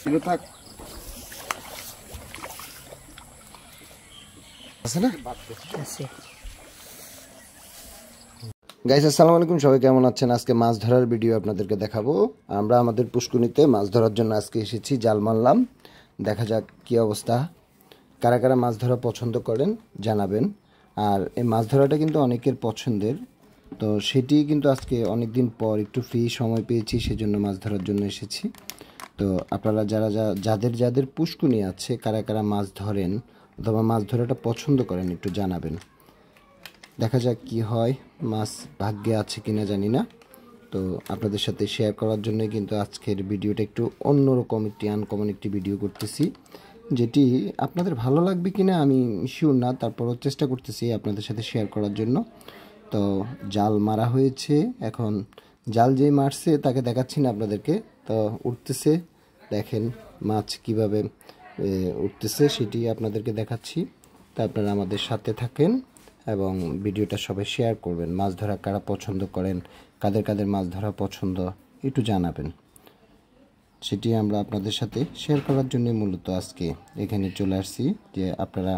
ছিল থাক আছে না আছে। গাইস আসসালামু আলাইকুম, সবাই কেমন আছেন? আজকে মাছ ধরার ভিডিও আপনাদেরকে দেখাবো। আমরা আমাদের পুষ্কুনিতে মাছ ধরার জন্য আজকে এসেছি, জাল মারলাম। দেখা যাক কি অবস্থা। কারা কারা মাছ ধরা পছন্দ করেন জানাবেন। আর এই মাছ ধরাটা কিন্তু অনেকের পছন্দের, তো সেটি কিন্তু আজকে অনেক দিন পর একটু ফ্রি সময় পেয়েছি, সেজন্য মাছ ধরার জন্য এসেছি। তো আপনারা যাদের যাদের পুষ্কুনি আছে, কারা কারা মাছ ধরেন অথবা মাছ ধরাটা পছন্দ করেন একটু জানাবেন। দেখা যাক কি হয়, মাছ ভাগ্যে আছে কিনা জানি না। তো আপনাদের সাথে শেয়ার করার জন্য কিন্তু আজকের ভিডিওটা একটু অন্যরকম, একটি আনকমন একটি ভিডিও করতেছি, যেটি আপনাদের ভালো লাগবে কিনা আমি শিওর না, তারপরও চেষ্টা করতেছি আপনাদের সাথে শেয়ার করার জন্য। তো জাল মারা হয়েছে, এখন জাল যেই মারছে তাকে দেখাচ্ছি না আপনাদেরকে। তো উঠতেছে, দেখেন মাছ কিভাবে উঠতেছে সেটি আপনাদেরকে দেখাচ্ছি। তা আপনারা আমাদের সাথে থাকেন এবং ভিডিওটা সবাই শেয়ার করবেন। মাছ ধরা কারা পছন্দ করেন, কাদের কাদের মাছ ধরা পছন্দ একটু জানাবেন। সেটি আমরা আপনাদের সাথে শেয়ার করার জন্য মূলত আজকে এখানে চলে আসছি, যে আপনারা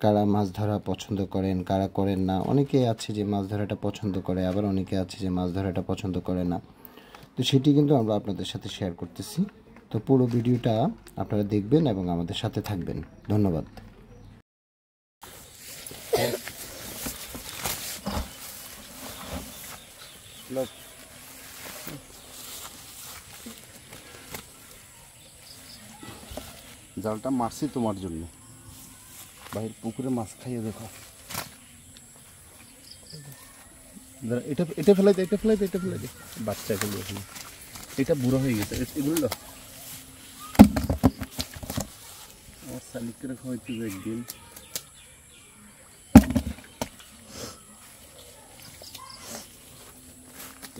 কারা মাছ ধরা পছন্দ করেন, কারা করেন না। অনেকে আছে যে মাছ ধরাটা পছন্দ করে, আবার অনেকে আছে যে মাছ ধরাটা পছন্দ করে না। তো সেটি কিন্তু আমরা আপনাদের সাথে শেয়ার করতেছি। তো পুরো ভিডিওটা আপনারা দেখবেন এবং আমাদের সাথে থাকবেন। ধন্যবাদ। জালটা মারছি তোমার জন্য, বাইরের পুকুরে মাছ খাইয়ে দেখো। এটা এটা ফেলাই দে, এটা ফেলাই দে, এটা ফেলাই দে। বাচ্চা এগুলো এখানে, এটা বুড়ো হয়ে গেছে এগুলো। আমার শালিকের হয়তো একদিন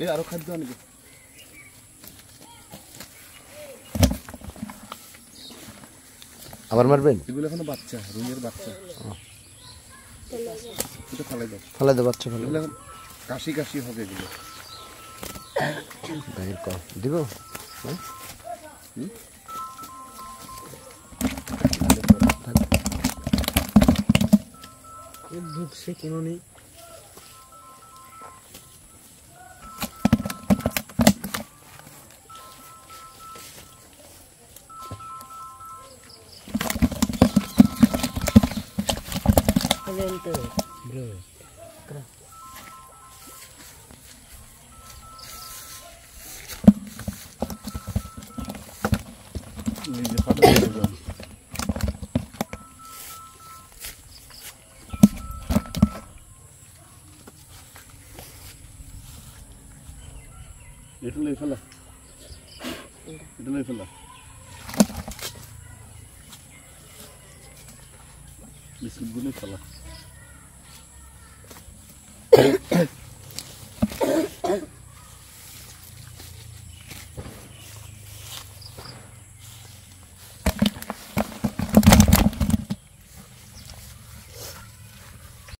এ আরো খাদ্য আনবে। আবার মারবেন? এগুলো এখনো বাচ্চা, রুমের বাচ্চা। এটা ফেলাই দাও, ফেলে দে বাচ্চা, ফেলে এগুলো এখন কাশি কাশি হবে এগুলো। বাহির কর দিব। ঢুকছে কেন নেই? এটা লই ফেলা, এটা লই ফেলা। বিস্কুটগুলো ফেলা।